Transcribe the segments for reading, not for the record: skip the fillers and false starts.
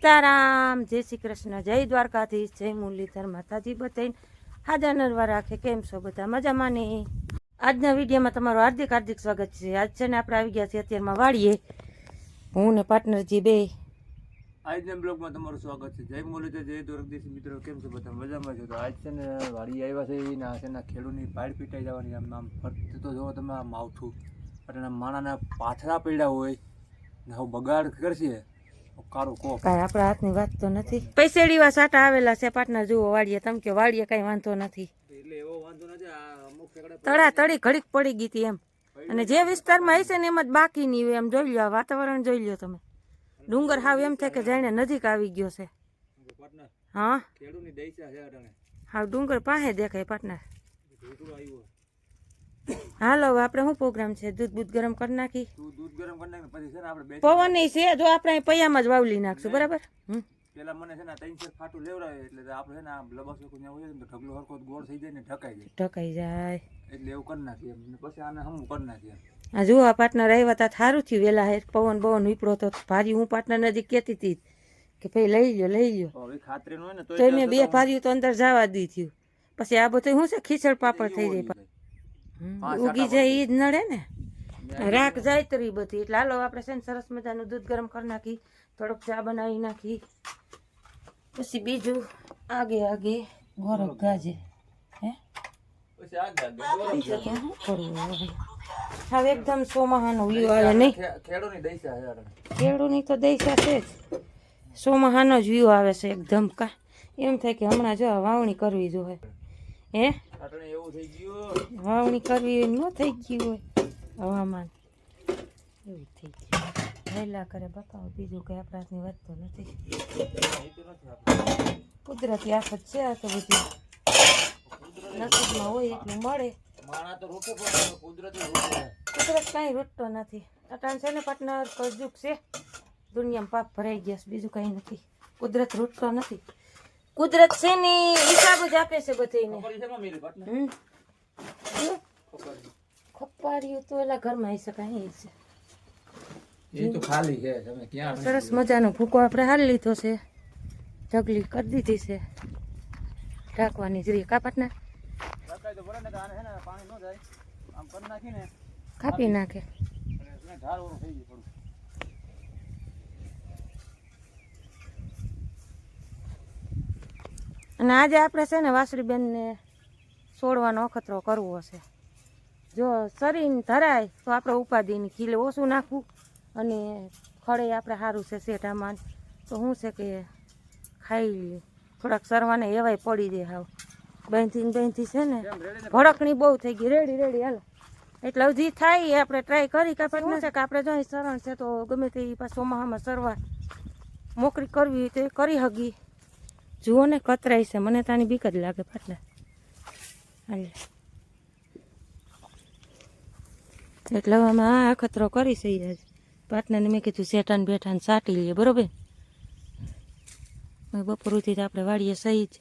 સીતારામ, જય શ્રી કૃષ્ણ, જય દ્વારકાધીશ, જય મુરલીધર માતાજી બધાને હાજર નરવા રાખે. કેમ છો બધા? મજામાં ને? આજના વિડીયોમાં તમારું હાર્દિક હાર્દિક સ્વાગત છે. આજ છે ને આપણે આવી ગયા છીએ અત્યારમાં વાડીએ, હું ને પાર્ટનરજી બે. આજના બ્લોગમાં તમારું સ્વાગત છે. જય મુરલીધર, જય દ્વારકાધીશ. મિત્રો કેમ છો બધા? મજામાં છો? તો આજ છે ને વાડી આવ્યા છે એના છે ને ખેડૂતની પાડ પીટાઈ જવાની. આમ ફરતી તો જોવો તમે આ માવઠું અને માણાના પાથરા પડ્યા હોય ને હવે બગાડ કરશે કારું કો કાંઈ આપણા હાથની વાત તો નથી. પૈસેડીવા સાટા આવેલા છે પાર્ટનર, જુઓ વાડીએ. તમે કે વાડીએ કાંઈ વાંધો નથી, એટલે એવો વાંધો નથી. આ અમુક તળા તળી ઘડીક પડી ગઈ હતી એમ. અને જે વિસ્તારમાં હશે ને એમ જ બાકી નહીં હોય. એમ જોઈ લો, વાતાવરણ જોઈ લો તમે. ડુંગર હાવ એમ થાય કે જાણે નજીક આવી ગયો છે. હા, ખેડૂતની દૈસા છે અટાણે. હાવ ડુંગર પાસે દેખાય પાર્ટનર. હાલો, હવે આપણે શું પ્રોગ્રામ છે? દૂધ બૂધ ગરમ કરી નાખી. દૂધ ગરમ કરી નાખી પછી છે ને આપણે પવન છે, જો આપણે પૈયામાં જ વાવલી નાખશું, બરાબર? પેલા મને છે ને 3-4 ફાટું લેવડાવે એટલે આપણે છે ને આમ લબાસો કોઈ હોય ને તો ઢગલો હરખો ગોળ થઈ જાય ને ઢકાઈ જાય. ઢકાઈ જાય એટલે એવું કરી નાખીએ એમ. પછી આને હમું કરી નાખીએ. આ જુઓ, આ પાર્ટનર આવ્યા તા સારું થયું વેલા. હે પવન બવન વિપરો તો ભારી. હું પાર્ટનર નજીક કહેતી હતી કે ભાઈ લઈ લ્યો. હવે ખાતરી હોય ને તો મેં બે ભાર્યું તો અંદર જવા દી થયું. પછી આ બધું શું છે, ખીચડ પાપડ થઈ જાય, ઉગી જાય ઈ જ નડે ને. રાખ જાય તરી બધી. એટલે હાલો આપણે છે ને સરસ મજાનું દૂધ ગરમ કરી નાખી, થોડોક ચા બનાવી નાખી, પછી બીજું આગે ગોરખ ગાજે. હે બીજું તો શું કરવું હવે? હવે એકદમ સોમાહાનો વ્યૂ આવે નહીં. ખેડૂની તો દૈસા છે જ. સોમાહાનો જ વ્યૂ આવે છે એકદમ. કા એમ થાય કે હમણાં જો વાવણી કરવી જોઈએ. હે વાવણી કરવી હોય ન થઈ ગયું હોય હવામાન એવું થઈ ગયું. વહેલા કરે બતાવો. બીજું કઈ આપણા હાથની વાત તો નથી. કુદરતી આફત છે આ તો બધી. નસીબમાં હોય એટલું મળે. કુદરત કાંઈ રૂટતો નથી. અટાણ છે ને પાર્ટનર, કજુક છે. દુનિયામાં પાપ ભરાઈ ગયા છે, બીજું કાંઈ નથી. કુદરત રૂટતો નથી. કુદરત છે ને હિસાબ જ આપે છે બધાને. ખપાર્યું તો એલા ઘરમાં આવી શકાય છે. એ તો ખાલી છે. તમે ક્યાં સરસ મજાનો ભૂકો આપણે હાલ લીધો છે. ઢગલી કરી દીધી છે. ઢાંકવાની જ રહી. કા પાર્ટનર? કાપી નાખે. અને આજે આપણે છે ને વાસળીબેનને છોડવાનો અખતરો કરવો છે. જો શરીર ધરાય તો આપણે ઉપાધિની ખીલે ઓછું નાખવું. અને ખડે આપણે સારું છે શેઠામાં તો શું છે કે ખાઈ લઈએ. થોડાક સરવાને એવાય પડી દે. હાવ બેનથી છે ને ભડકણી બહુ થઈ ગઈ. રેડી હાલો. એટલે હજી થાય એ આપણે ટ્રાય કરી. કાપડ છે કે આપણે જો સરણ છે તો ગમે તે પાછું ચોમાસામાં સરવા મોકરી કરવી હોય તો એ કરી હગી. જુઓ ને કતરાય છે. મને તાની બીક જ લાગે પાટલા. હાલે એટલે હવે અમે આ અખતરો કરી છે. આજ પાટલાને મેં કીધું શેઠાને બેઠાને સાટી લઈએ, બરોબર? બપોરથી આપણે વાડીએ સહી જ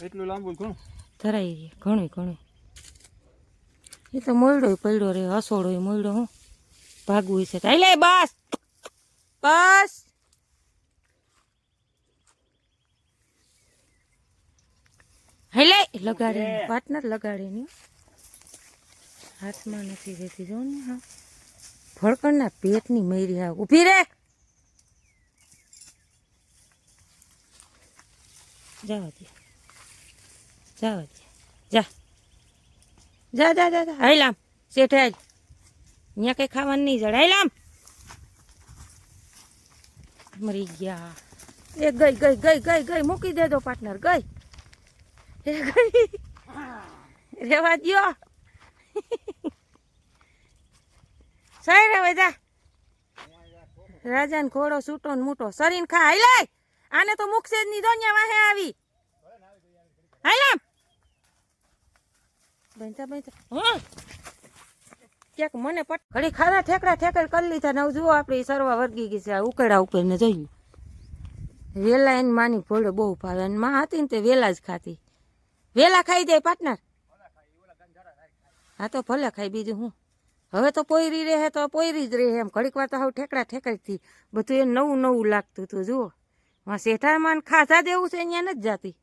એટલું લાંબુ ઘણું ધરાઈ ઘણું. એ તો મોયડો પડ્યો રે, હસોડો મોયડો. હું ભાગવું છે. લે બસ હેલે લગાડે પાર્ટનર, લગાડે ને હાથમાં નથી રહેતી. જો ને હા ભડકણના પેટની મયરી. હા ઊભી રે. જવા દે જા. હાઈલામ શેઠે આજ અહીંયા કઈ ખાવાનું નહીં જડ. હાઈલામ મરી ગયા. એ ગઈ મૂકી દેજો પાર્ટનર. ગઈ રેવા દ્યો. સાઈ રે જા. રાજાને ઘોડો છૂટો ને મોટો સરીને ખા. હાઈલે આને તો મુકશે જ નહીં. દોન્યા વાહે આવી. હાઈલામ ક્યાંક મને પટ ઘડી ખાધા ઠેકડા કરી લીધા ને જુઓ આપણે સરવા વર્ગી ગઈ છે. આ ઉકેડા ઉપરને જોયું. વેલા એની માની ભોળે બહુ ભાવે. અને માં હતી ને તે વેલા જ ખાતી. વેલા ખાઈ જાય પાર્ટનર. હા તો ભલે ખાઈ. બીજું હું હવે તો પોયરી રહે તો પોયરી જ રહે એમ ઘડીક વાર તો હવે ઠેકડા ઠેકડીથી બધું એ નવું નવું લાગતું હતું જુઓ માં શેઠામાં ખાધા દેવું છે અહીંયા નથી જાતી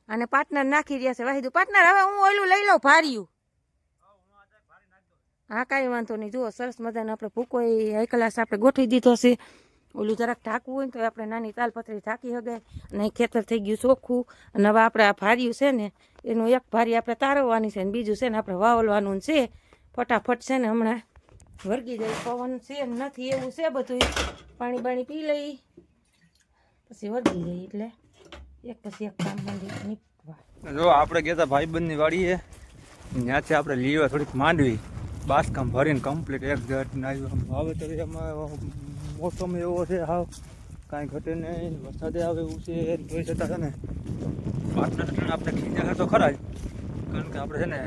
અને પાર્ટનર નાખી રહ્યા છે વાહિદું પાર્ટનર હવે હું ઓલું લઈ લઉં ભાર્યું હા કાંઈ વાંધો નહીં જુઓ સરસ મજાનો આપણે ભૂકો એ ક્લાસ આપણે ગોઠવી દીધો છે ઓલું જરાક ઢાંકવું હોય ને તો આપણે નાની તાલપત્રી ઢાંકી શકાય અને ખેતર થઈ ગયું ચોખ્ખું અને હવે આપણે આ ભાર્યું છે ને એનું એક ભારી આપણે તારવવાની છે ને બીજું છે ને આપણે વાવલવાનું છે ફટાફટ છે ને હમણાં વળગી જાય પવન છે નથી એવું છે બધું પાણી બાણી પી લઈ પછી વળગી જાય એટલે એક પછી એક કામ માંડી નીકળવા જો આપણે ગયા હતા ભાઈબંધની વાડીએ ત્યાંથી આપણે લીવા થોડીક માંડવી બાસકામ ભરીને કમ્પ્લીટ એક જાતના આવ્યું વાવેતર એમાં મોસમ એવો છે હાવ કાંઈ ઘટે નહીં વરસાદે આવે એવું છે જોઈ શકતા છે ને પાર્ટનર આપણે ખીજા તો ખરા જ કારણ કે આપણે છે ને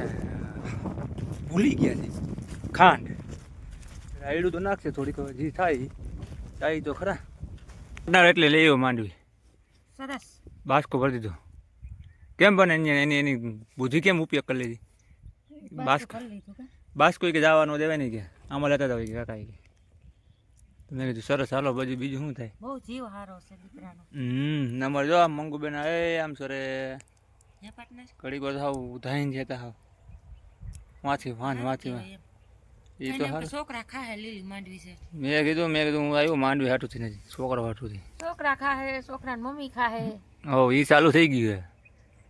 ભૂલી ગયા છે ખાંડ રાયડું તો નાખશે થોડીક જે થાય થાય તો ખરા એટલે લઈ આવ્યો માંડવી સરસ બાસકો ભરી દીધો કેમ બને એની એની બુદ્ધિ કેમ ઉપયોગ કરી લીધી બાસકો કે જવાનું દેવાય નહીં કે આમાં લેતા હોય કે કાકા કે મેં કીધું સરસ હાલો બધું બીજું શું થાય બહુ જીવ હારો છે દીકરાનો નંબર જો આમ મંગુબેન એ આમ સરે હે પાર્ટનર ઘડીક વાર હાવ ઉધાઈને જતા હાવ વાંચી એ તો હારું છોકરા ખાહે લીલી માંડવી છે મેં કીધું હું આવ્યો માંડવી હાટુથી નથી છોકરા હાટુથી છોકરા ખાહે છોકરાની મમ્મી ખાહે હો એ ચાલુ થઈ ગયું હે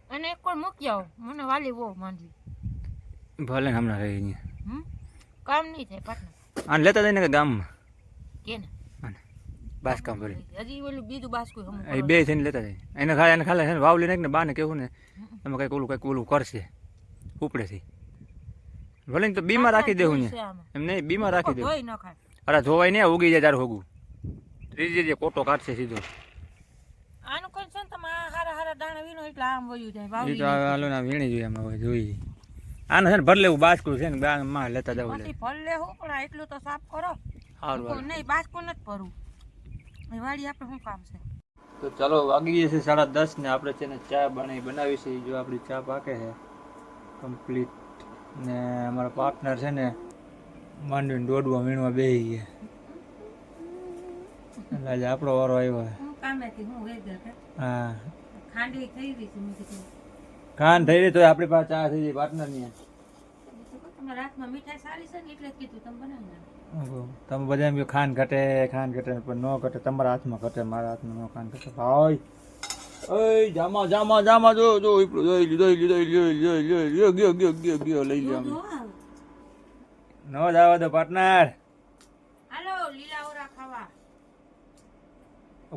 અને એક કોઈ મૂકી આવો મને વાલી બહુ માંડવી ભલે ને હમણાં રહી અહીંયા કામ નહીં થાય પાર્ટનર આને લેતા જઈને કે ગામમાં કેને આને બાસકામ ભરી હજી ઓલું બીજું બાસકું એ બે થઈને લેતા જાય એને ખાલે છે ને વાવ લઈને ને બાને કેવું ને એમાં કંઈક ઓલું કરશે ઉપડેથી ભલે ને તો બીમાર રાખી દેવું ને એમ નહીં બીમાર રાખી દેવું અરે ધોવાય નહીં ઉગી જાય તારું હોગું ત્રીજી જે કોટો કાઢશે સીધો આનું કોઈ છે ને તમે હારા હારા દાણા વીણો એટલે આમ વયું જાય એ વાવલી તો હાલો ને વીણી જોઈએ એમાં હવે જોઈએ આને છે ને ભર લેવું બાસકું છે ને માં લેતા જવું લે ભર લેવું પણ એટલું તો સાફ કરો સારું નહીં બાસકું નથી ભરવું એ વાડી આપણે શું કામ છે તો ચાલો વાગી ગયા છે 10:30 ને આપણે છે ને ચા બનાવી છે જો આપણી ચા પાકે છે કમ્પ્લીટ ને અમારા પાર્ટનર છે ને માંડવીને દોડવા વીણવા બેસી ગયા એટલે આજે આપણો વારો આવ્યો હા ખાંડી થઈ રહી છે ખાંડ થઈ રહી તો આપણી પાસે ચા થઈ ગઈ પાર્ટનરની તમારા હાથમાં મીઠાઈ સારી છે ને એટલે જ કીધું તમે બનાવી નાખો તમે બધા એમ ખાંડ ઘટે પણ ન ઘટે તમારા હાથમાં ઘટે મારા હાથમાં ન ખાંડ ઘટે ભાઈ ઓય જામા જો ગયો લઈ લ્યો ન જવા દો પાર્ટનર હાલો લીલા ઓરા ખાવા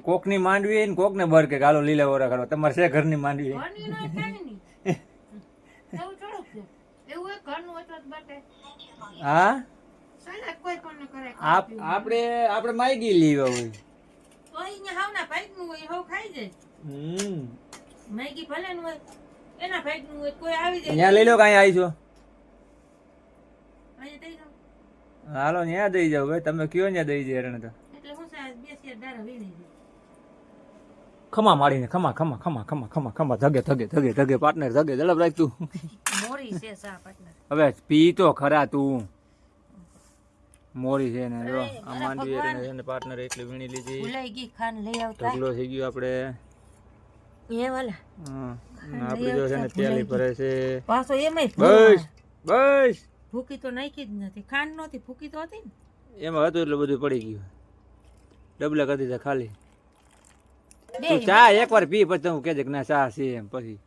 કોકની માંડવી ને કોકને બર કે હાલો લીલા ઓરા ખાવા તમારે છે ઘરની માંડવી ઘરની નો થાય ની એવું થોડું છે એવું એક ઘરનું હોય તો જ બટે હા સાલા કોઈ પણ કરે આપણે માગી લેવા હોય તો અહીંયા હાવના ભાઈનું હોય હવ ખાઈ જાય મેગી ભલે નું હોય એના ભાઈનું હોય કોઈ આવી જાય અહીંયા લઈ લો કાંઈ આવી છો અહીંયા દઈ દો હાલો ત્યાં દઈ જાવ ભાઈ તમે કયો ત્યાં દઈ જાય એને તો એટલે હું સાહેબ બે શેર દારા વીણી જાય ખમા મારીને ખમા ધગે પાર્ટનર ધગે ઝડપ રાખ તું મોરી છે સા પાર્ટનર હવે પી તો ખરા તું મોરી છે ને જો આ માંડવી છે ને પાર્ટનર એટલી વીણી લીધી ભૂલાઈ ગઈ ખાન લઈ આવતા ઢગલો થઈ ગયો આપણે એ વાલા આપણે જો છે ને તેલી ભરે છે પાછો એમાંય બસ ભૂકી તો નાખી જ નથી ખાંડ નહોતી ભૂકી તો હતી ને એમાં હતું એટલે બધું પડી ગયું ડબલા કરી દીધા ખાલી તું ચા એકવાર પી પછી હું કહેજે કે ના ચા છે એમ પછી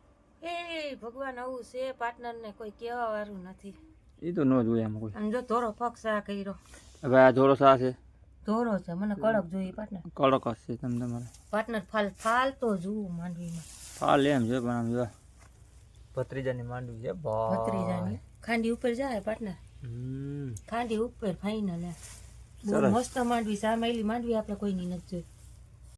એ ભગવાન આવું છે પાર્ટનર ને કોઈ કહેવા વાળું નથી એ તો ન જોઈએ એમ કોઈ અને જો ધોરો ફક સા કર્યો હવે આ ધોરો ચા છે ધોરો છે મને કડક જોઈએ પાર્ટનર કડક જ છે તમારે પાર્ટનર ફાલ તો જોવું માંડવીમાં ફાલ એમ છે પણ આમ જો ભત્રીજાની માંડવી છે ભત્રીજાની ખાંડી ઉપર જાય પાર્ટનર ખાંડી ઉપર ફાઈનલ બહુ મસ્ત માંડવી સામેલી માંડવી આપણે કોઈની નથી જોઈ